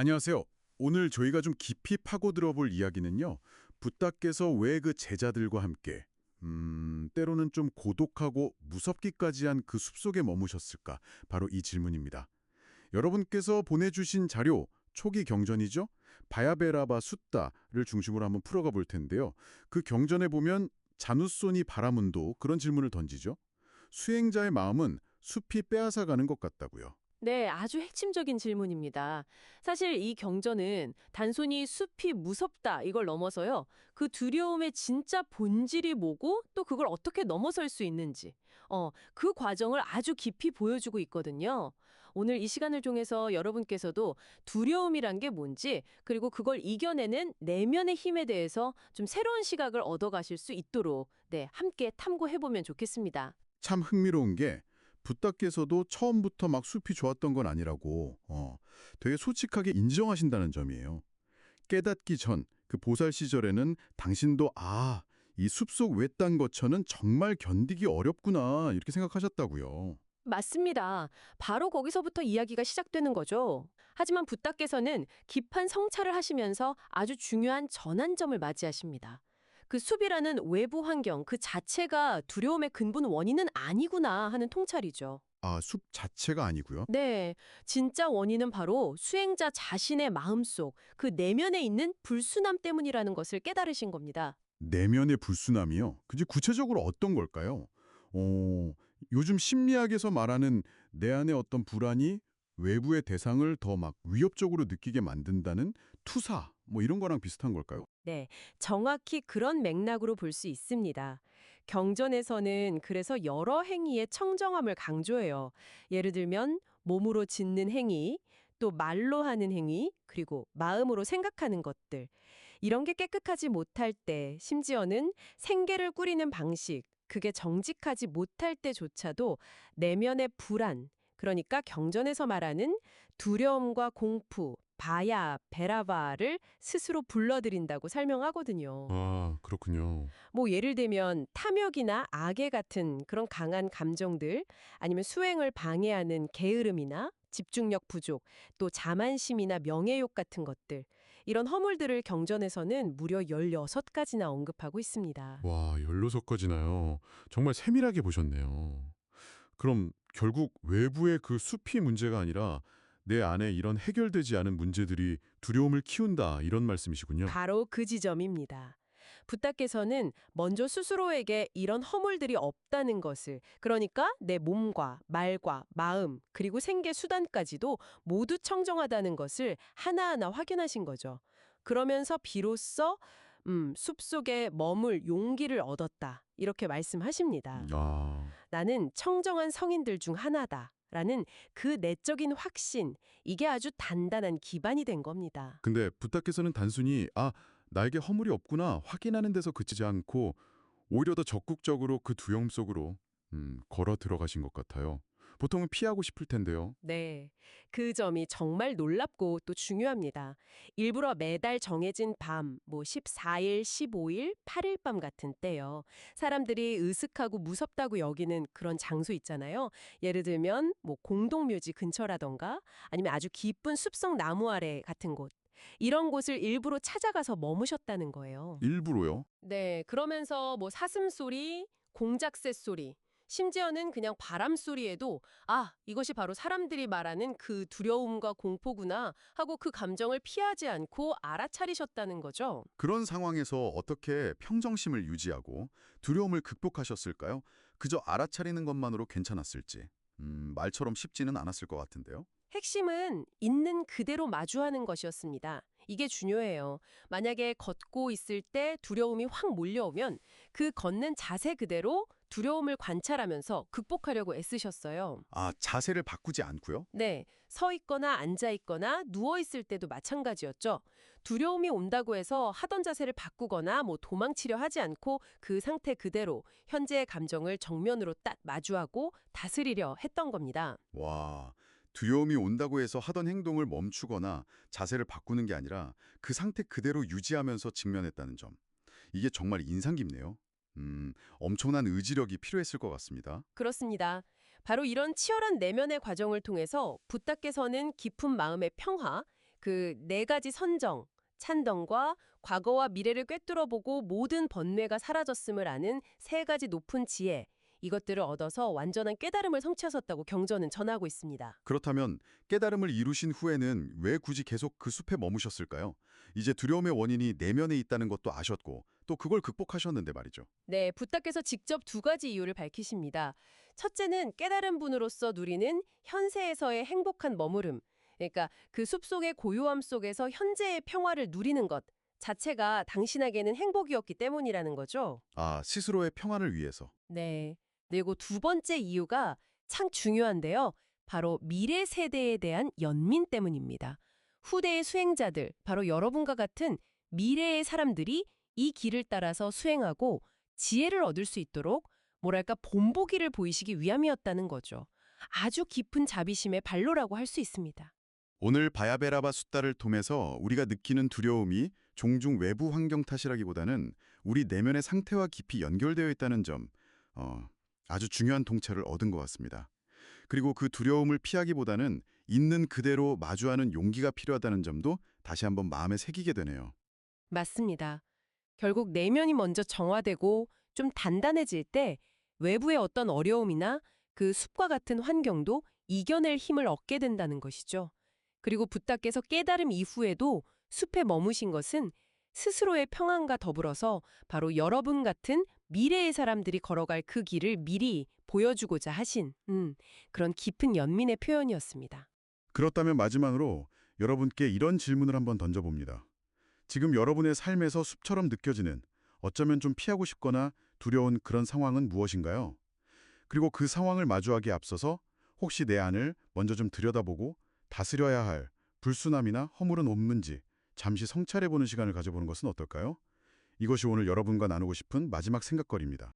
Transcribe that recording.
안녕하세요. 오늘 저희가 좀 깊이 파고들어 볼 이야기는요. 붓다께서 왜 그 제자들과 함께 때로는 좀 고독하고 무섭기까지 한 그 숲속에 머무셨을까? 바로 이 질문입니다. 여러분께서 보내주신 자료, 초기 경전이죠? 바야베라바 숫다를 중심으로 한번 풀어가 볼 텐데요. 그 경전에 보면 자누소니 바라문도 그런 질문을 던지죠. 수행자의 마음은 숲이 빼앗아가는 것 같다고요. 네, 아주 핵심적인 질문입니다. 사실 이 경전은 단순히 숲이 무섭다 이걸 넘어서요. 그 두려움의 진짜 본질이 뭐고 또 그걸 어떻게 넘어설 수 있는지 그 과정을 아주 깊이 보여주고 있거든요. 오늘 이 시간을 통해서 여러분께서도 두려움이란 게 뭔지 그리고 그걸 이겨내는 내면의 힘에 대해서 좀 새로운 시각을 얻어가실 수 있도록 함께 탐구해보면 좋겠습니다. 참 흥미로운 게 붓다께서도 처음부터 막 숲이 좋았던 건 아니라고 되게 솔직하게 인정하신다는 점이에요. 깨닫기 전 그 보살 시절에는 당신도 이 숲속 외딴 거처는 정말 견디기 어렵구나 이렇게 생각하셨다고요. 맞습니다. 바로 거기서부터 이야기가 시작되는 거죠. 하지만 붓다께서는 깊은 성찰을 하시면서 아주 중요한 전환점을 맞이하십니다. 그 숲이라는 외부 환경 그 자체가 두려움의 근본 원인은 아니구나 하는 통찰이죠. 숲 자체가 아니고요. 네, 진짜 원인은 바로 수행자 자신의 마음속 그 내면에 있는 불순함 때문이라는 것을 깨달으신 겁니다. 내면의 불순함이요. 그게 구체적으로 어떤 걸까요? 요즘 심리학에서 말하는 내 안의 어떤 불안이 외부의 대상을 더 막 위협적으로 느끼게 만든다는 투사, 뭐 이런 거랑 비슷한 걸까요? 네, 정확히 그런 맥락으로 볼 수 있습니다. 경전에서는 그래서 여러 행위의 청정함을 강조해요. 예를 들면 몸으로 짓는 행위, 또 말로 하는 행위, 그리고 마음으로 생각하는 것들. 이런 게 깨끗하지 못할 때, 심지어는 생계를 꾸리는 방식, 그게 정직하지 못할 때조차도 내면의 불안, 그러니까 경전에서 말하는 두려움과 공포, 바야, 베라바를 스스로 불러들인다고 설명하거든요. 그렇군요. 뭐 예를 들면 탐욕이나 악의 같은 그런 강한 감정들, 아니면 수행을 방해하는 게으름이나 집중력 부족, 또 자만심이나 명예욕 같은 것들, 이런 허물들을 경전에서는 무려 16가지나 언급하고 있습니다. 와, 16가지나요. 정말 세밀하게 보셨네요. 그럼 결국 외부의 그 숲이 문제가 아니라 내 안에 이런 해결되지 않은 문제들이 두려움을 키운다 이런 말씀이시군요. 바로 그 지점입니다. 붓다께서는 먼저 스스로에게 이런 허물들이 없다는 것을, 그러니까 내 몸과 말과 마음 그리고 생계 수단까지도 모두 청정하다는 것을 하나하나 확인하신 거죠. 그러면서 비로소 숲속에 머물 용기를 얻었다. 이렇게 말씀하십니다. 아, 나는 청정한 성인들 중 하나다. 라는 그 내적인 확신, 이게 아주 단단한 기반이 된 겁니다. 근데 부탁께서는 단순히 나에게 허물이 없구나 확인하는 데서 그치지 않고 오히려 더 적극적으로 그 두려움 속으로 걸어 들어가신 것 같아요. 보통은 피하고 싶을 텐데요. 네, 그 점이 정말 놀랍고 또 중요합니다. 일부러 매달 정해진 밤, 뭐 14일, 15일, 8일 밤 같은 때요. 사람들이 으슥하고 무섭다고 여기는 그런 장소 있잖아요. 예를 들면 뭐 공동묘지 근처라던가 아니면 아주 깊은 숲속 나무 아래 같은 곳. 이런 곳을 일부러 찾아가서 머무셨다는 거예요. 일부러요? 네, 그러면서 뭐 사슴소리, 공작새 소리, 심지어는 그냥 바람 소리에도 이것이 바로 사람들이 말하는 그 두려움과 공포구나 하고 그 감정을 피하지 않고 알아차리셨다는 거죠. 그런 상황에서 어떻게 평정심을 유지하고 두려움을 극복하셨을까요? 그저 알아차리는 것만으로 괜찮았을지. 말처럼 쉽지는 않았을 것 같은데요. 핵심은 있는 그대로 마주하는 것이었습니다. 이게 중요해요. 만약에 걷고 있을 때 두려움이 확 몰려오면 그 걷는 자세 그대로 두려움을 관찰하면서 극복하려고 애쓰셨어요. 자세를 바꾸지 않고요? 네, 서 있거나 앉아 있거나 누워 있을 때도 마찬가지였죠. 두려움이 온다고 해서 하던 자세를 바꾸거나 뭐 도망치려 하지 않고 그 상태 그대로 현재의 감정을 정면으로 딱 마주하고 다스리려 했던 겁니다. 와, 두려움이 온다고 해서 하던 행동을 멈추거나 자세를 바꾸는 게 아니라 그 상태 그대로 유지하면서 직면했다는 점. 이게 정말 인상 깊네요. 엄청난 의지력이 필요했을 것 같습니다. 그렇습니다. 바로 이런 치열한 내면의 과정을 통해서 붓다께서는 깊은 마음의 평화, 그 네 가지 선정, 찬덩과 과거와 미래를 꿰뚫어보고 모든 번뇌가 사라졌음을 아는 세 가지 높은 지혜, 이것들을 얻어서 완전한 깨달음을 성취하셨다고 경전은 전하고 있습니다. 그렇다면 깨달음을 이루신 후에는 왜 굳이 계속 그 숲에 머무셨을까요? 이제 두려움의 원인이 내면에 있다는 것도 아셨고 또 그걸 극복하셨는데 말이죠. 네, 부탁께서 직접 두 가지 이유를 밝히십니다. 첫째는 깨달은 분으로서 누리는 현세에서의 행복한 머무름. 그러니까 그 숲속의 고요함 속에서 현재의 평화를 누리는 것 자체가 당신에게는 행복이었기 때문이라는 거죠. 아, 스스로의 평안을 위해서. 네. 그리고 두 번째 이유가 참 중요한데요. 바로 미래 세대에 대한 연민 때문입니다. 후대의 수행자들, 바로 여러분과 같은 미래의 사람들이 이 길을 따라서 수행하고 지혜를 얻을 수 있도록 뭐랄까 본보기를 보이시기 위함이었다는 거죠. 아주 깊은 자비심의 발로라고 할 수 있습니다. 오늘 바야베라바 숫다를 통해서 우리가 느끼는 두려움이 종중 외부 환경 탓이라기보다는 우리 내면의 상태와 깊이 연결되어 있다는 점, 아주 중요한 통찰을 얻은 것 같습니다. 그리고 그 두려움을 피하기보다는 있는 그대로 마주하는 용기가 필요하다는 점도 다시 한번 마음에 새기게 되네요. 맞습니다. 결국 내면이 먼저 정화되고 좀 단단해질 때 외부의 어떤 어려움이나 그 숲과 같은 환경도 이겨낼 힘을 얻게 된다는 것이죠. 그리고 부탁께서 깨달음 이후에도 숲에 머무신 것은 스스로의 평안과 더불어서 바로 여러분 같은 미래의 사람들이 걸어갈 그 길을 미리 보여주고자 하신 그런 깊은 연민의 표현이었습니다. 그렇다면 마지막으로 여러분께 이런 질문을 한번 던져봅니다. 지금 여러분의 삶에서 숲처럼 느껴지는 어쩌면 좀 피하고 싶거나 두려운 그런 상황은 무엇인가요? 그리고 그 상황을 마주하기에 앞서서 혹시 내 안을 먼저 좀 들여다보고 다스려야 할 불순함이나 허물은 없는지 잠시 성찰해보는 시간을 가져보는 것은 어떨까요? 이것이 오늘 여러분과 나누고 싶은 마지막 생각거리입니다.